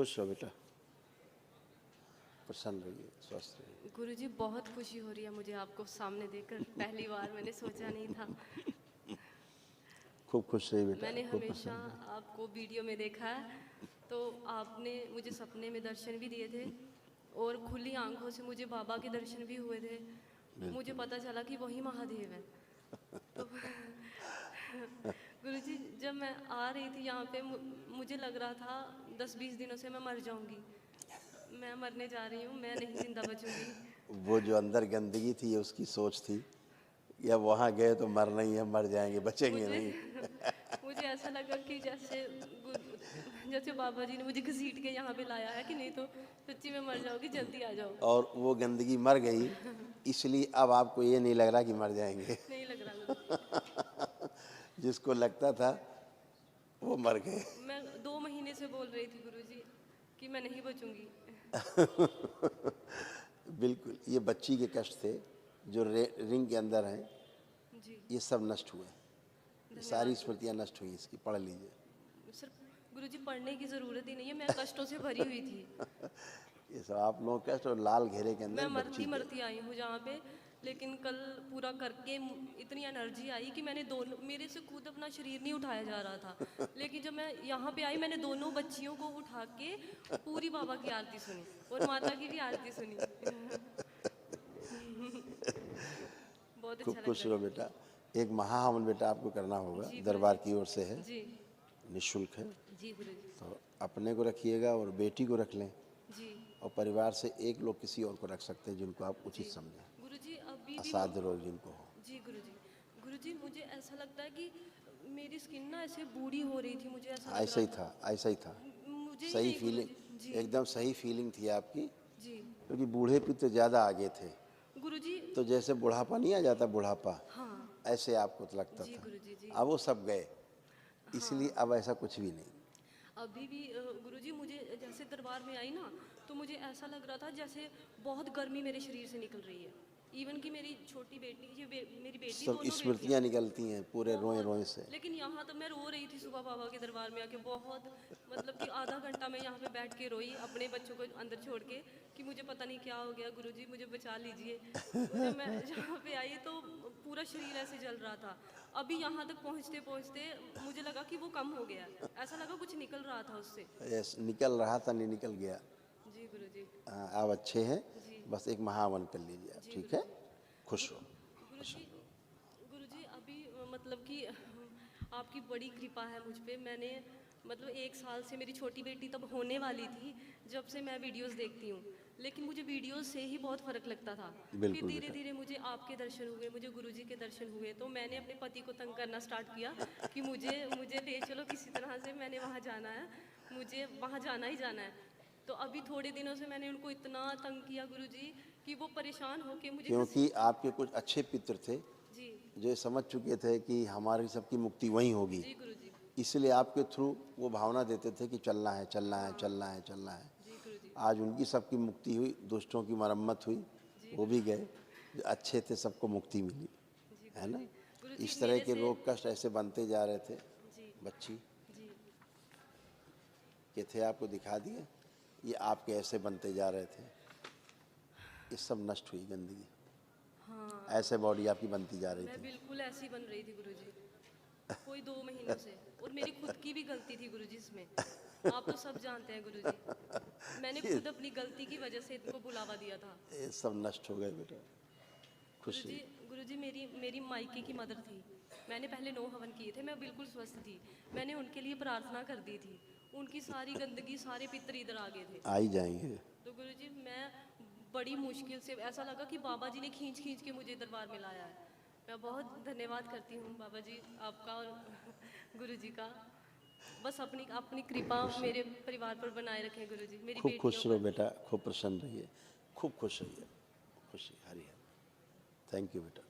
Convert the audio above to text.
खुश रहो बेटा, प्रसन्न रहिए, स्वस्थ रहिए। गुरुजी बहुत खुशी हो रही है मुझे आपको सामने देखकर, पहली बार मैंने सोचा नहीं था। खूब खुश रहिए बेटा, मैंने खूब हमेशा प्रसन्न रहिए। आपको वीडियो में देखा है, तो आपने मुझे सपने में दर्शन भी दिए थे और खुली आंखों से मुझे बाबा के दर्शन भी हुए थे। मुझे पता चला कि वही महादेव है। तो गुरुजी जब मैं आ रही थी यहाँ पे मुझे लग रहा था 10-20 दिनों से मैं मर जाऊंगी। मैं मरने जा रही हूँ, मैं नहीं जिंदा बचूंगी। वो जो अंदर गंदगी थी ये उसकी सोच थी, या वहाँ गए तो मरना ही है, मर जाएंगे, बचेंगे मुझे नहीं। मुझे ऐसा लगा कि जैसे बाबा जी ने मुझे घसीट के यहाँ पे लाया है कि नहीं तो सच्ची में मर जाओगी, जल्दी आ जाओ। और वो गंदगी मर गई, इसलिए अब आपको ये नहीं लग रहा कि मर जाएंगे। नहीं लग रहा गुरुजी। जिसको लगता था वो मर गए। मैं 2 महीने से बोल रही थी गुरुजी कि मैं नहीं बचूंगी। बिल्कुल, ये बच्ची के कष्ट थे जो रिंग के अंदर हैं, जी ये सब नष्ट हुए। ये सारी धन्यवाद स्मृतियाँ नष्ट हुई, इसकी पढ़ लीजिए। गुरुजी। सर गुरुजी पढ़ने की ज़रूरत ही नहीं है, मैं कष्टों से भरी हुई थी। ये सब आप लोगों के कष्ट, और लाल घेरे के मैं अंदर बच्ची मरती के। मरती आई हूँ जहाँ पे, लेकिन कल पूरा करके इतनी एनर्जी आई कि मैंने दोनों, मेरे से खुद अपना शरीर नहीं उठाया जा रहा था, लेकिन जब मैं यहाँ पे आई मैंने दोनों बच्चियों को उठा के पूरी बाबा की आरती सुनी और माता की भी आरती सुनी। बहुत खूब अच्छा लग खुश रहा रहो बेटा। एक महाहवन बेटा आपको करना है। होगा, जी दरबार गुरुजी। की ओर से है, जी निःशुल्क है। जी गुरुजी। तो अपने को रखिएगा और बेटी को रख लें, जी और परिवार से एक लोग किसी और को रख सकते हैं जिनको आप उचित जी समझें, गुरुजी। अभी भी असाध्य रोग जिनको हो। जी गुरुजी। गुरुजी मुझे ऐसा लगता है कि मेरी स्किन ना ऐसे बूढ़ी हो रही थी, मुझे ऐसा लग ऐसा रहा ही था। था, ऐसा ही था। मुझे ही सही नहीं फीलिंग, गुरुजी। जी एकदम सही फीलिंग थी आपकी, जी क्योंकि बूढ़े पे तो ज़्यादा आगे थे। गुरुजी। तो जैसे बुढ़ापा नहीं आ जाता, बुढ़ापा हाँ ऐसे आपको तो लगता जी था। गुरुजी। जी अब वो सब गए, इसलिए हाँ। अब ऐसा कुछ भी नहीं। अभी भी गुरुजी मुझे जैसे दरबार में आई ना, तो मुझे ऐसा लग रहा था जैसे बहुत गर्मी मेरे शरीर से निकल रही है। इवन कि मेरी छोटी बेटी, मेरी बेटी, सब दोनों बेटियां स्मृतियाँ निकलती हैं पूरे रोए बहुत। रोए से। लेकिन यहाँ तो मैं रो रही थी सुबह बाबा के दरबार में आके, बहुत मतलब कि आधा घंटा मैं यहाँ पे बैठ के रोई अपने बच्चों को अंदर छोड़ के कि मुझे पता नहीं क्या हो गया गुरुजी, मुझे बचा लीजिए। जब मैं यहाँ पे आई तो पूरा शरीर ऐसे जल रहा था। अभी यहाँ तक पहुँचते पहुँचते मुझे लगा कि वो कम हो गया, ऐसा लगा कुछ निकल रहा था उससे। यस, निकल रहा था, नहीं निकल गया। जी गुरुजी। हाँ, आप अच्छे हैं, जी बस एक महावन कर लीजिए आप, जी ठीक है। गुरुजी। खुश गु- रहो, गुरुजी। प्रसन्न रहो। गुरुजी अभी मतलब कि आपकी बड़ी कृपा है मुझ पे। मैंने मतलब 1 साल से, मेरी छोटी बेटी तब होने वाली थी जब से मैं वीडियोस देखती हूँ, लेकिन मुझे वीडियोस से ही बहुत फ़र्क लगता था। फिर बिल्कुल धीरे बेटा। धीरे मुझे आपके दर्शन हुए, मुझे गुरुजी के दर्शन हुए, तो मैंने अपने पति को तंग करना स्टार्ट किया कि मुझे मुझे ले चलो किसी तरह से, मैंने वहाँ जाना है, मुझे वहाँ जाना ही जाना है। तो अभी थोड़े दिनों से मैंने उनको इतना तंग किया गुरुजी कि वो परेशान होके मुझे क्योंकि आपके कुछ अच्छे पित्र थे जी जो ये समझ चुके थे कि हमारी सबकी मुक्ति वहीं होगी, जी गुरुजी। इसलिए आपके थ्रू वो भावना देते थे कि चलना है, चलना है, हाँ चलना है, चलना है। जी गुरुजी। आज उनकी सबकी मुक्ति हुई, दुष्टों की मरम्मत हुई, जी वो भी गुरुजी। गए, जो अच्छे थे सबको मुक्ति मिली, जी है ना। गुरुजी। गुरुजी इस तरह मेरे के से रोग कष्ट ऐसे बनते जा रहे थे, जी बच्ची जी के थे, आपको दिखा दिए, ये आपके ऐसे बनते जा रहे थे, ये सब नष्ट हुई गंदगी, हाँ। ऐसे बॉडी आपकी बनती जा रही मैं थी। बिल्कुल ऐसी बन रही थी गुरुजी, कोई 2 महीनों से। और मेरी खुद की भी गलती थी गुरुजी इसमें, आप तो सब जानते हैं गुरुजी। मैंने ये खुद अपनी गलती की वजह से इनको बुलावा दिया था। ये सब नष्ट हो गए बेटा, खुशी। गुरुजी। गुरुजी मेरी मेरी मायके की मदर थी, मैंने पहले 9 हवन किए थे, मैं बिल्कुल स्वस्थ थी, मैंने उनके लिए प्रार्थना कर दी थी, उनकी सारी गंदगी, सारे पितर इधर आ गए थे। आ ही जाएंगे। तो गुरुजी मैं बड़ी मुश्किल से, ऐसा लगा कि बाबा जी ने खींच खींच के मुझे दरबार में लाया है। मैं बहुत धन्यवाद करती हूँ बाबा जी आपका और गुरुजी का। बस अपनी अपनी कृपा मेरे परिवार पर बनाए रखें गुरुजी, मेरी खूब बेटियों खुश रहो पर। बेटा, खूब प्रसन्न रहिए, खूब खुश रहिए, खुशी हरी है। थैंक यू बेटा।